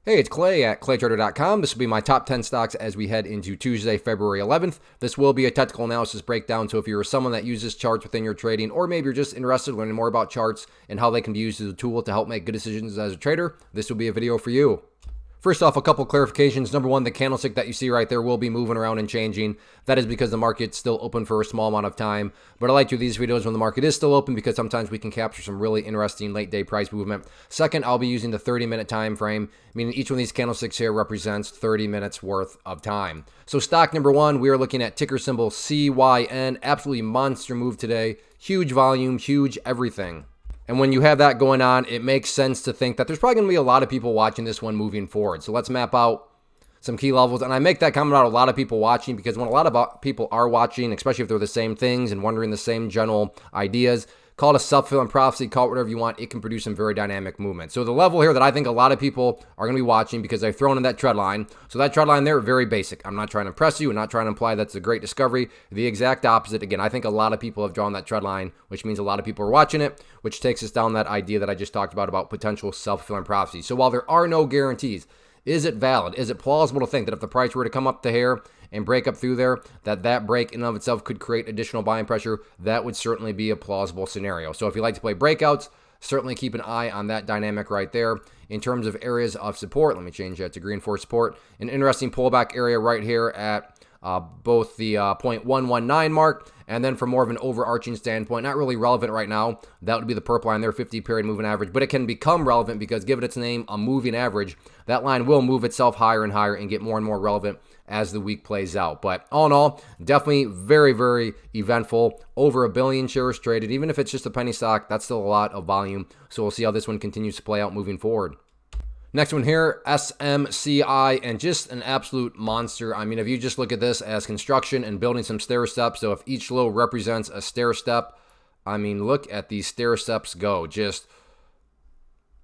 Hey, it's Clay at claytrader.com. This will be my top 10 stocks as we head into Tuesday, February 11th. This will be a technical analysis breakdown, so if you're someone that uses charts within your trading, or maybe you're just interested in learning more about charts and how they can be used as a tool to help make good decisions as a trader, this will be a video for you. First off, a couple clarifications. Number one, the candlestick that you see right there will be moving around and changing. That is because the market's still open for a small amount of time. But I like to do these videos when the market is still open because sometimes we can capture some really interesting late day price movement. Second, I'll be using the 30-minute time frame, meaning each one of these candlesticks here represents 30 minutes worth of time. So stock number one, we are looking at ticker symbol CYN. Absolutely monster move today. Huge volume, huge everything. And when you have that going on, it makes sense to think that there's probably going to be a lot of people watching this one moving forward. So let's map out some key levels. And I make that comment about a lot of people watching because when a lot of people are watching, especially if they're the same things and wondering the same general ideas, call it a self-fulfilling prophecy, call it whatever you want, it can produce some very dynamic movement. So the level here that I think a lot of people are going to be watching because they've thrown in that trend line. So that trend line there, very basic. I'm not trying to impress you. I'm not trying to imply that's a great discovery. The exact opposite. Again, I think a lot of people have drawn that trend line, which means a lot of people are watching it, which takes us down that idea that I just talked about potential self-fulfilling prophecy. So while there are no guarantees, is it valid? Is it plausible to think that if the price were to come up to here and break up through there, that break in and of itself could create additional buying pressure? That would certainly be a plausible scenario. So if you like to play breakouts, certainly keep an eye on that dynamic right there. In terms of areas of support, let me change that to green for support. An interesting pullback area right here at both the 0.119 mark, and then from more of an overarching standpoint, not really relevant right now, that would be the purple line there, 50 period moving average, but it can become relevant because given its name, a moving average, that line will move itself higher and higher and get more and more relevant as the week plays out. But all in all, definitely very, very eventful. Over 1 billion shares traded. Even if it's just a penny stock, that's still a lot of volume. So we'll see how this one continues to play out moving forward. Next one here, SMCI, and just an absolute monster. I mean, if you just look at this as construction and building some stair steps, so if each low represents a stair step, I mean, look at these stair steps go. Just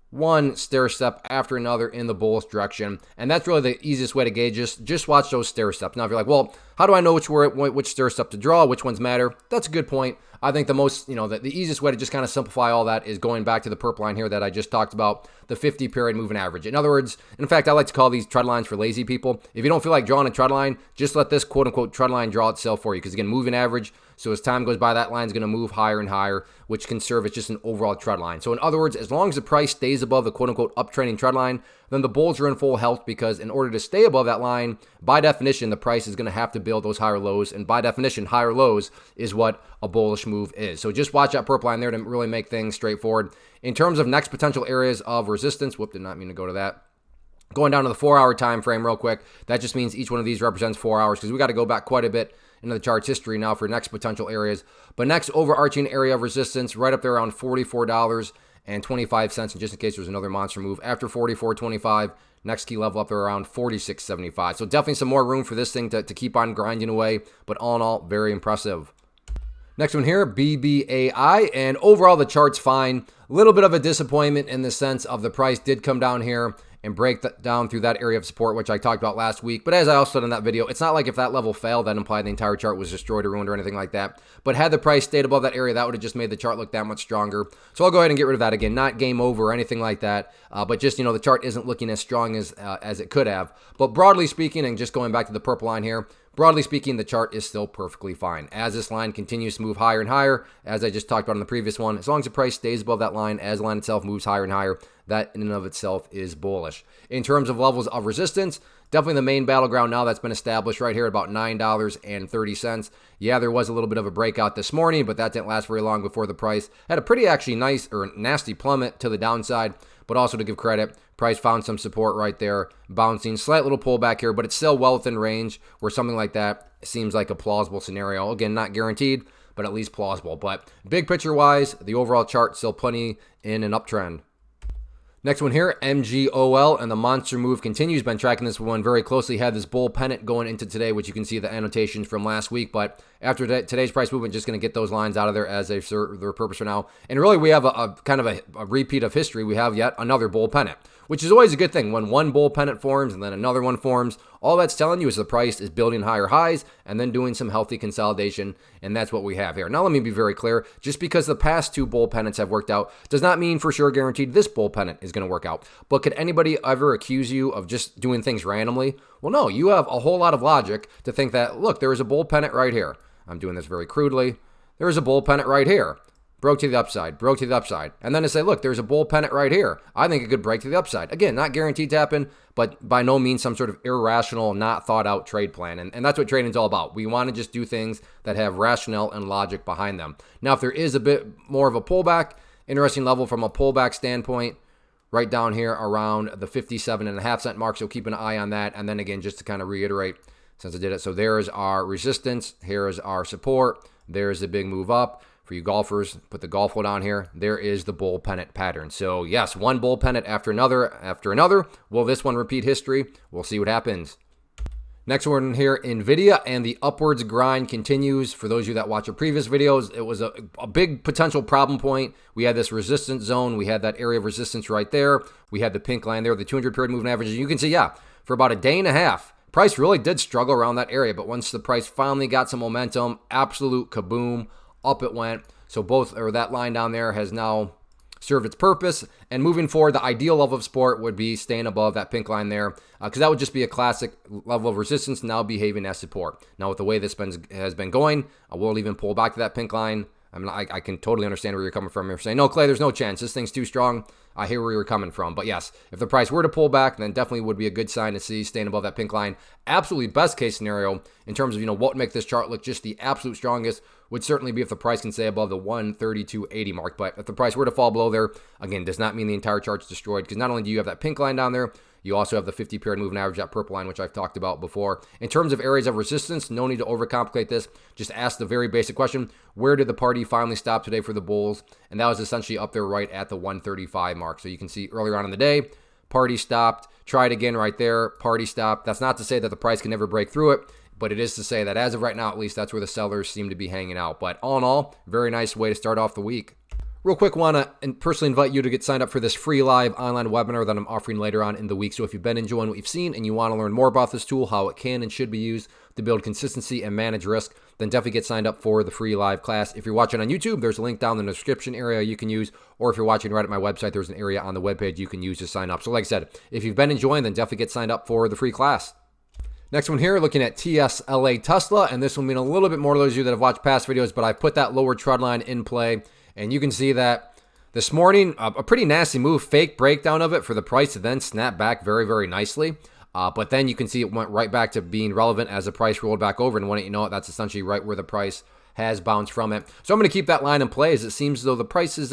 one stair step after another in the bullish direction. And that's really the easiest way to gauge this. Just watch those stair steps. Now, if you're like, well, how do I know which stair step to draw? Which ones matter? That's a good point. I think the easiest way to just kind of simplify all that is going back to the purple line here that I just talked about, the 50 period moving average. In other words, in fact, I like to call these trend lines for lazy people. If you don't feel like drawing a trend line, just let this quote unquote trend line draw itself for you. Because again, moving average. So as time goes by, that line is going to move higher and higher, which can serve as just an overall trend line. So in other words, as long as the price stays above the quote unquote uptrending trend line, then the bulls are in full health because in order to stay above that line, by definition, the price is going to have to build those higher lows. And by definition, higher lows is what a bullish move is. So just watch that purple line there to really make things straightforward. In terms of next potential areas of resistance, did not mean to go to that. Going down to the 4-hour time frame real quick, that just means each one of these represents 4 hours because we got to go back quite a bit into the chart's history now for next potential areas. But next overarching area of resistance, right up there around $44.25, and just in case there's another monster move after $44.25, next key level up there around $46.75. So definitely some more room for this thing to keep on grinding away, but all in all, very impressive. Next one here, BBAI, and overall the chart's fine. A little bit of a disappointment in the sense of the price did come down here and break down through that area of support, which I talked about last week. But as I also said in that video, it's not like if that level failed, that implied the entire chart was destroyed or ruined or anything like that. But had the price stayed above that area, that would have just made the chart look that much stronger. So I'll go ahead and get rid of that again. Not game over or anything like that, but just, the chart isn't looking as strong as it could have. But broadly speaking, and just going back to the purple line here, broadly speaking, the chart is still perfectly fine. As this line continues to move higher and higher, as I just talked about in the previous one, as long as the price stays above that line, as the line itself moves higher and higher, that in and of itself is bullish. In terms of levels of resistance, definitely the main battleground now that's been established right here at about $9.30. Yeah, there was a little bit of a breakout this morning, but that didn't last very long before the price had a pretty actually nice or nasty plummet to the downside. But also to give credit, price found some support right there, bouncing, slight little pullback here, but it's still well within range where something like that seems like a plausible scenario. Again, not guaranteed, but at least plausible. But big picture wise, the overall chart still plenty in an uptrend. Next one here, MGOL, and the monster move continues. Been tracking this one very closely. Had this bull pennant going into today, which you can see the annotations from last week. But after today's price movement, just going to get those lines out of there as they serve their purpose for now. And really, we have a kind of a repeat of history. We have yet another bull pennant, which is always a good thing. When one bull pennant forms and then another one forms, All that's telling you is the price is building higher highs and then doing some healthy consolidation, and that's what we have here. Now, let me be very clear. Just because the past 2 bull pennants have worked out does not mean for sure guaranteed this bull pennant is going to work out. But could anybody ever accuse you of just doing things randomly? Well, no, you have a whole lot of logic to think that, look, there is a bull pennant right here. I'm doing this very crudely. There is a bull pennant right here. Broke to the upside, broke to the upside. And then to say, look, there's a bull pennant right here. I think it could break to the upside. Again, not guaranteed to happen, but by no means some sort of irrational, not thought out trade plan. And that's what trading's all about. We want to just do things that have rationale and logic behind them. Now, if there is a bit more of a pullback, interesting level from a pullback standpoint, right down here around the 57.5 cent mark. So keep an eye on that. And then again, just to kind of reiterate, since I did it. So there's our resistance. Here is our support. There's the big move up. For you golfers, put the golf float on here. There is the bull pennant pattern. So yes, one bull pennant after another. Will this one repeat history? We'll see what happens. Next one here, Nvidia, and the upwards grind continues. For those of you that watch our previous videos, it was a big potential problem point. We had this resistance zone. We had that area of resistance right there. We had the pink line there, the 200 period moving averages. You can see, yeah, for about a day and a half, price really did struggle around that area. But once the price finally got some momentum, absolute kaboom, up it went. So that line down there has now served its purpose. And moving forward, the ideal level of support would be staying above that pink line there, because that would just be a classic level of resistance now behaving as support. Now, with the way this has been going, I will even pull back to that pink line. I mean, I can totally understand where you're coming from. You're saying, no, Clay, there's no chance. This thing's too strong. I hear where you're coming from. But yes, if the price were to pull back, then definitely would be a good sign to see staying above that pink line. Absolutely best case scenario in terms of, what would make this chart look just the absolute strongest would certainly be if the price can stay above the 132.80 mark. But if the price were to fall below there, again, does not mean the entire chart's destroyed, because not only do you have that pink line down there, you also have the 50 period moving average, that purple line, which I've talked about before. In terms of areas of resistance, no need to overcomplicate this. Just ask the very basic question, where did the party finally stop today for the bulls? And that was essentially up there right at the 135 mark. So you can see earlier on in the day, party stopped, tried again right there, party stopped. That's not to say that the price can never break through it, but it is to say that as of right now, at least, that's where the sellers seem to be hanging out. But all in all, very nice way to start off the week. Real quick, want to personally invite you to get signed up for this free live online webinar that I'm offering later on in the week. So if you've been enjoying what you've seen and you want to learn more about this tool, how it can and should be used to build consistency and manage risk, then definitely get signed up for the free live class. If you're watching on YouTube, there's a link down in the description area you can use, or if you're watching right at my website, there's an area on the webpage you can use to sign up. So like I said, if you've been enjoying, then definitely get signed up for the free class. Next one here, looking at TSLA Tesla, and this will mean a little bit more to those of you that have watched past videos, but I've put that lower trend line in play, and you can see that this morning, a pretty nasty move, fake breakdown of it for the price to then snap back very, very nicely. But then you can see it went right back to being relevant as the price rolled back over. And when you know it, that's essentially right where the price has bounced from it. So I'm going to keep that line in play, as it seems as though the price is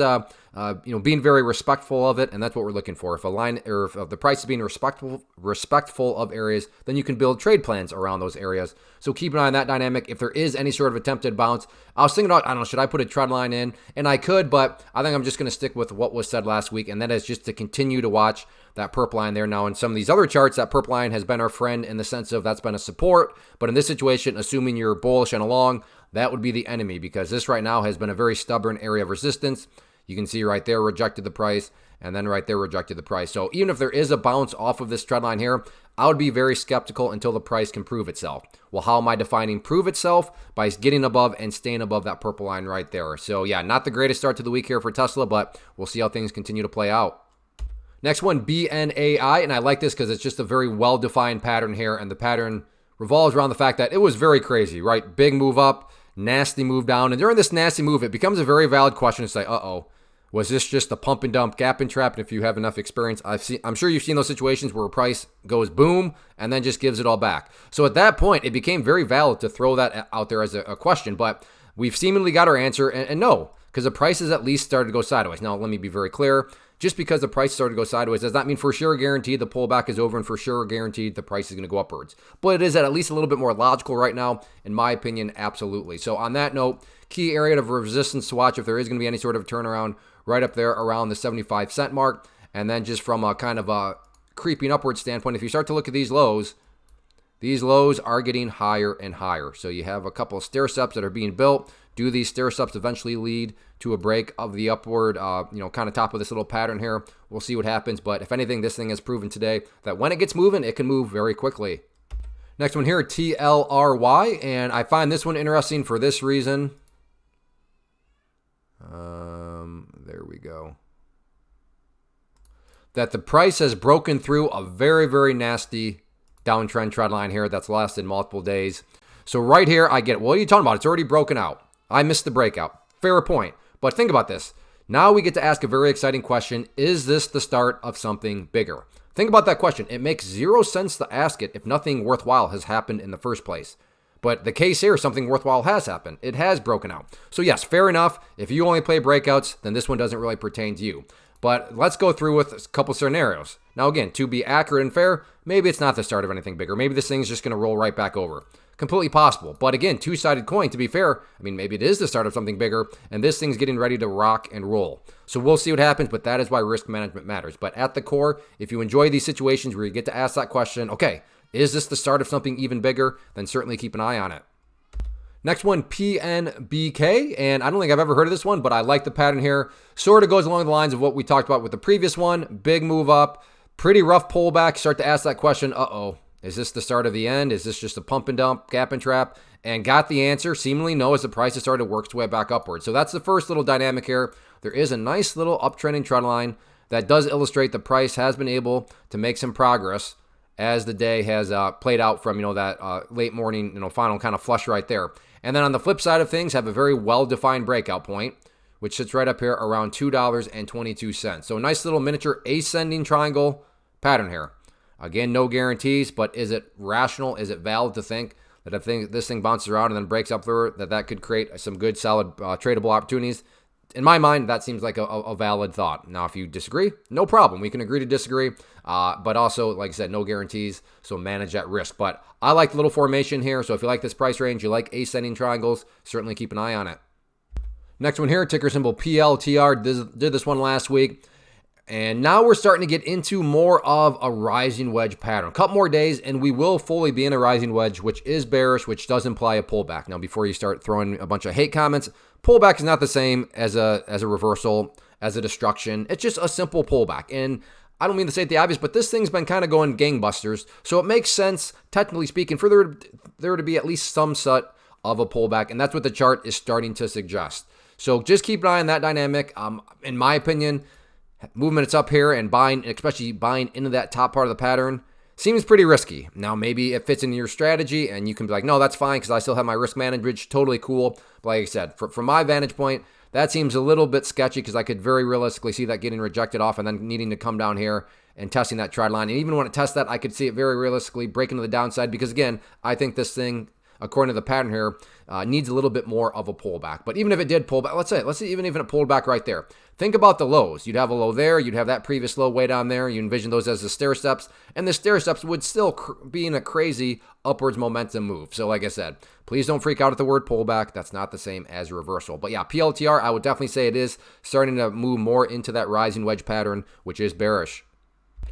being very respectful of it, and that's what we're looking for. If if the price is being respectful of areas, then you can build trade plans around those areas. So keep an eye on that dynamic. If there is any sort of attempted bounce, I was thinking about, I don't know, should I put a trend line in? And I could, but I think I'm just going to stick with what was said last week, and that is just to continue to watch that purple line there. Now, in some of these other charts, that purple line has been our friend in the sense of that's been a support, but in this situation, assuming you're bullish and along, that would be the enemy, because this right now has been a very stubborn area of resistance. You can see right there rejected the price, and then right there rejected the price. So even if there is a bounce off of this trend line here, I would be very skeptical until the price can prove itself. Well, how am I defining prove itself? By getting above and staying above that purple line right there. So yeah, not the greatest start to the week here for Tesla, but we'll see how things continue to play out. Next one, BNAI, and I like this because it's just a very well-defined pattern here, and the pattern revolves around the fact that it was very crazy, right? Big move up, nasty move down, and during this nasty move, it becomes a very valid question to say, was this just a pump and dump gap and trap? And if you have enough experience, I'm sure you've seen those situations where a price goes boom and then just gives it all back. So at that point, it became very valid to throw that out there as a question, but we've seemingly got our answer, and no, because the price has at least started to go sideways. Now, let me be very clear. Just because the price started to go sideways does not mean for sure guaranteed the pullback is over and for sure guaranteed the price is going to go upwards. But it is at least a little bit more logical right now, in my opinion, absolutely. So on that note, key area of resistance to watch if there is going to be any sort of turnaround right up there around the 75 cent mark. And then just from a kind of a creeping upward standpoint, if you start to look at these lows are getting higher and higher. So you have a couple of stair steps that are being built. Do these stair steps eventually lead to a break of the upward, kind of top of this little pattern here? We'll see what happens. But if anything, this thing has proven today that when it gets moving, it can move very quickly. Next one here, TLRY, and I find this one interesting for this reason. There we go. That the price has broken through a very, very nasty downtrend trend line here that's lasted multiple days. So right here, I get, what are you talking about? It's already broken out. I missed the breakout. Fair point. But think about this. Now we get to ask a very exciting question. Is this the start of something bigger? Think about that question. It makes zero sense to ask it if nothing worthwhile has happened in the first place. But the case here, something worthwhile has happened. It has broken out. So yes, fair enough. If you only play breakouts, then this one doesn't really pertain to you. But let's go through with a couple scenarios. Now again, to be accurate and fair, maybe it's not the start of anything bigger. Maybe this thing's just going to roll right back over. Completely possible. But again, two-sided coin, to be fair, I mean, maybe it is the start of something bigger, and this thing's getting ready to rock and roll. So we'll see what happens, but that is why risk management matters. But at the core, if you enjoy these situations where you get to ask that question, okay, is this the start of something even bigger? Then certainly keep an eye on it. Next one, PNBK, and I don't think I've ever heard of this one, but I like the pattern here. Sort of goes along the lines of what we talked about with the previous one. Big move up, pretty rough pullback. Start to ask that question, uh-oh, is this the start of the end? Is this just a pump and dump, gap and trap? And got the answer, seemingly no, as the price has started to work its way back upward. So that's the first little dynamic here. There is a nice little uptrending trend line that does illustrate the price has been able to make some progress as the day has played out from, that late morning, final kind of flush right there. And then on the flip side of things, have a very well-defined breakout point, which sits right up here around $2.22. So a nice little miniature ascending triangle pattern here. Again, no guarantees, but is it rational? Is it valid to think that if this thing bounces around and then breaks up through that could create some good, solid tradable opportunities? In my mind, that seems like a valid thought. Now, if you disagree, no problem. We can agree to disagree. But also, like I said, no guarantees, so manage that risk. But I like the little formation here, so if you like this price range, you like ascending triangles, certainly keep an eye on it. Next one here, ticker symbol PLTR. Did this one last week. And now we're starting to get into more of a rising wedge pattern. A couple more days, and we will fully be in a rising wedge, which is bearish, which does imply a pullback. Now, before you start throwing a bunch of hate comments, pullback is not the same as a reversal, as a destruction. It's just a simple pullback. And I don't mean to say the obvious, but this thing's been kind of going gangbusters. So it makes sense, technically speaking, for there to be at least some sort of a pullback. And that's what the chart is starting to suggest. So just keep an eye on that dynamic. In my opinion, movement it's up here and buying, especially buying into that top part of the pattern, seems pretty risky. Now, maybe it fits into your strategy and you can be like, no, that's fine because I still have my risk management. Totally cool. But like I said, from my vantage point, that seems a little bit sketchy because I could very realistically see that getting rejected off and then needing to come down here and testing that trend line. And even when it tests that, I could see it very realistically breaking to the downside because, again, I think this thing, according to the pattern here, needs a little bit more of a pullback. But even if it did pull back, let's say even if it pulled back right there, think about the lows. You'd have a low there. You'd have that previous low way down there. You envision those as the stair steps, and the stair steps would still be in a crazy upwards momentum move. So like I said, please don't freak out at the word pullback. That's not the same as reversal. But yeah, PLTR, I would definitely say it is starting to move more into that rising wedge pattern, which is bearish.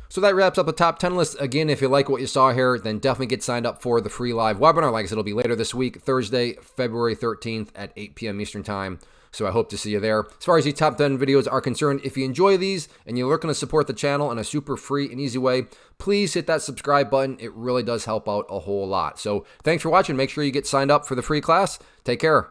So that wraps up the top 10 list. Again, if you like what you saw here, then definitely get signed up for the free live webinar. Like I said, it'll be later this week, Thursday, February 13th at 8 p.m. Eastern Time. So I hope to see you there. As far as these top 10 videos are concerned, if you enjoy these and you're looking to support the channel in a super free and easy way, please hit that subscribe button. It really does help out a whole lot. So thanks for watching. Make sure you get signed up for the free class. Take care.